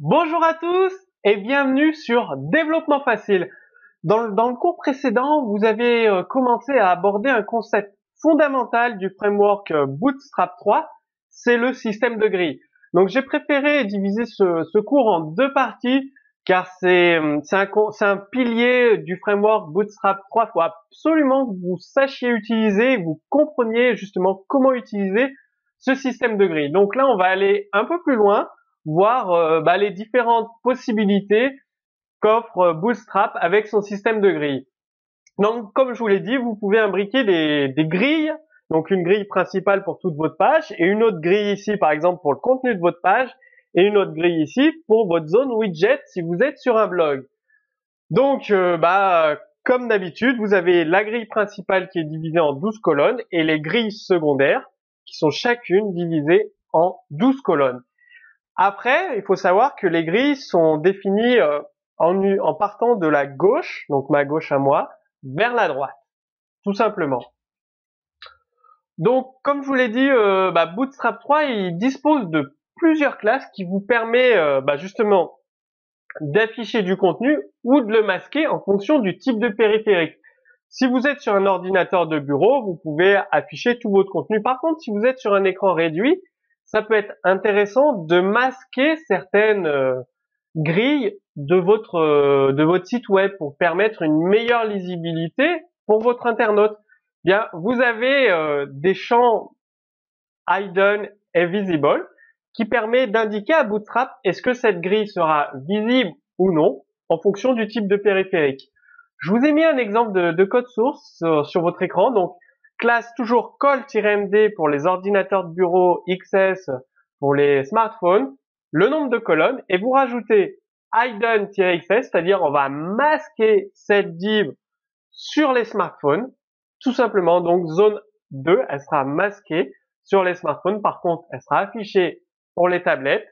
Bonjour à tous et bienvenue sur Développement Facile. Dans le cours précédent, vous avez commencé à aborder un concept fondamental du framework Bootstrap 3, c'est le système de grille. Donc j'ai préféré diviser ce cours en deux parties car c'est un pilier du framework Bootstrap 3. Il faut absolument que vous sachiez utiliser, vous compreniez justement comment utiliser ce système de grille. Donc là, on va aller un peu plus loin, voir les différentes possibilités qu'offre Bootstrap avec son système de grille. Donc, comme je vous l'ai dit, vous pouvez imbriquer des grilles, donc une grille principale pour toute votre page et une autre grille ici, par exemple, pour le contenu de votre page et une autre grille ici pour votre zone widget si vous êtes sur un blog. Donc, comme d'habitude, vous avez la grille principale qui est divisée en 12 colonnes et les grilles secondaires qui sont chacune divisées en 12 colonnes. Après, il faut savoir que les grilles sont définies en partant de la gauche, donc ma gauche à moi, vers la droite, tout simplement. Donc, comme je vous l'ai dit, Bootstrap 3, il dispose de plusieurs classes qui vous permet justement d'afficher du contenu ou de le masquer en fonction du type de périphérique. Si vous êtes sur un ordinateur de bureau, vous pouvez afficher tout votre contenu. Par contre, si vous êtes sur un écran réduit, ça peut être intéressant de masquer certaines grilles de votre site web pour permettre une meilleure lisibilité pour votre internaute. Bien, vous avez des champs hidden et visible qui permet d'indiquer à Bootstrap est-ce que cette grille sera visible ou non en fonction du type de périphérique. Je vous ai mis un exemple de code source sur votre écran. Donc, classe toujours call-md pour les ordinateurs de bureau, XS pour les smartphones, le nombre de colonnes, et vous rajoutez hidden-xs, c'est-à-dire on va masquer cette div sur les smartphones, tout simplement. Donc, zone 2, elle sera masquée sur les smartphones. Par contre, elle sera affichée pour les tablettes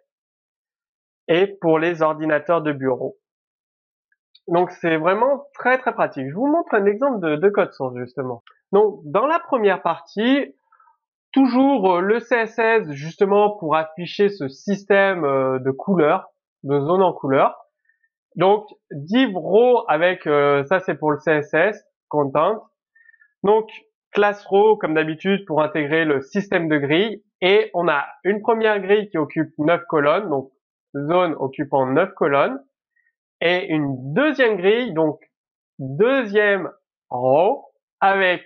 et pour les ordinateurs de bureau. Donc, c'est vraiment très très pratique. Je vous montre un exemple de code source justement. Donc, dans la première partie, toujours le CSS justement pour afficher ce système de couleurs, de zones en couleurs. Donc, div row avec, ça c'est pour le CSS, content. Donc, classe row comme d'habitude pour intégrer le système de grille. Et on a une première grille qui occupe 9 colonnes, donc zone occupant 9 colonnes. Et une deuxième grille, donc deuxième row, avec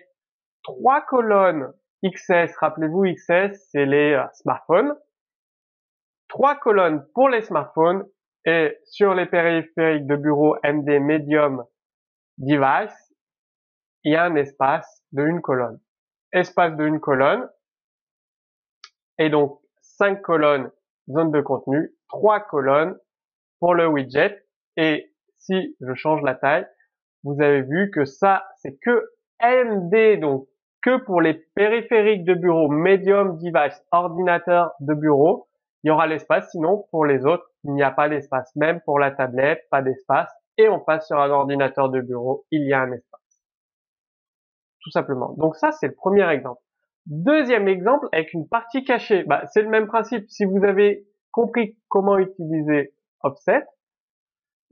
3 colonnes XS. Rappelez-vous, XS, c'est les smartphones. 3 colonnes pour les smartphones. Et sur les périphériques de bureau MD Medium Device, il y a un espace de une colonne. Espace de une colonne. Et donc, 5 colonnes zone de contenu, 3 colonnes pour le widget. Et si je change la taille, vous avez vu que ça, c'est que MD, donc que pour les périphériques de bureau, medium device, ordinateur de bureau, il y aura l'espace. Sinon, pour les autres, il n'y a pas d'espace. Même pour la tablette, pas d'espace. Et on passe sur un ordinateur de bureau, il y a un espace. Tout simplement. Donc ça, c'est le premier exemple. Deuxième exemple, avec une partie cachée. C'est le même principe. Si vous avez compris comment utiliser offset,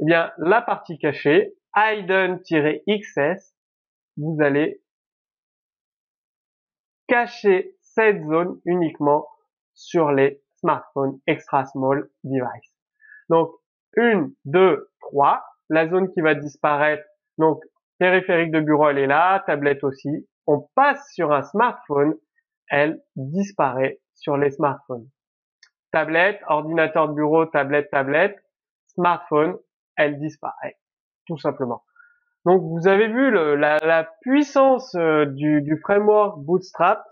eh bien, la partie cachée, hidden-xs, vous allez cacher cette zone uniquement sur les smartphones extra small device. Donc, 1, 2, 3, la zone qui va disparaître, donc périphérique de bureau, elle est là, tablette aussi. On passe sur un smartphone, elle disparaît sur les smartphones. Tablette, ordinateur de bureau, tablette, smartphone, elle disparaît, tout simplement. Donc vous avez vu la puissance du framework Bootstrap.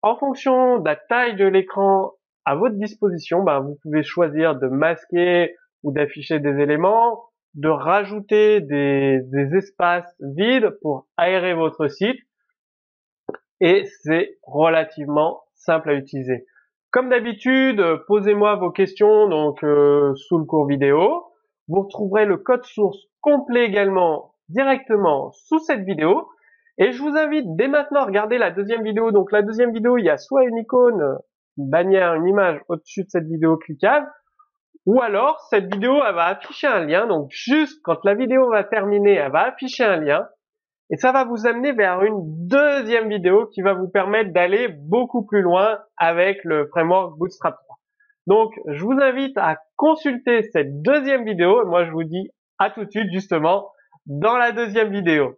En fonction de la taille de l'écran à votre disposition, vous pouvez choisir de masquer ou d'afficher des éléments, de rajouter des espaces vides pour aérer votre site, et c'est relativement simple à utiliser. Comme d'habitude, posez-moi vos questions donc sous le cours vidéo. Vous retrouverez le code source complet également directement sous cette vidéo. Et je vous invite dès maintenant à regarder la deuxième vidéo. Donc la deuxième vidéo, il y a soit une icône, une bannière, une image au-dessus de cette vidéo cliquable, Ou alors, cette vidéo, elle va afficher un lien. Donc, juste quand la vidéo va terminer, elle va afficher un lien. Et ça va vous amener vers une deuxième vidéo qui va vous permettre d'aller beaucoup plus loin avec le framework Bootstrap 3. Donc, je vous invite à consulter cette deuxième vidéo. Et moi, je vous dis à tout de suite, justement, dans la deuxième vidéo.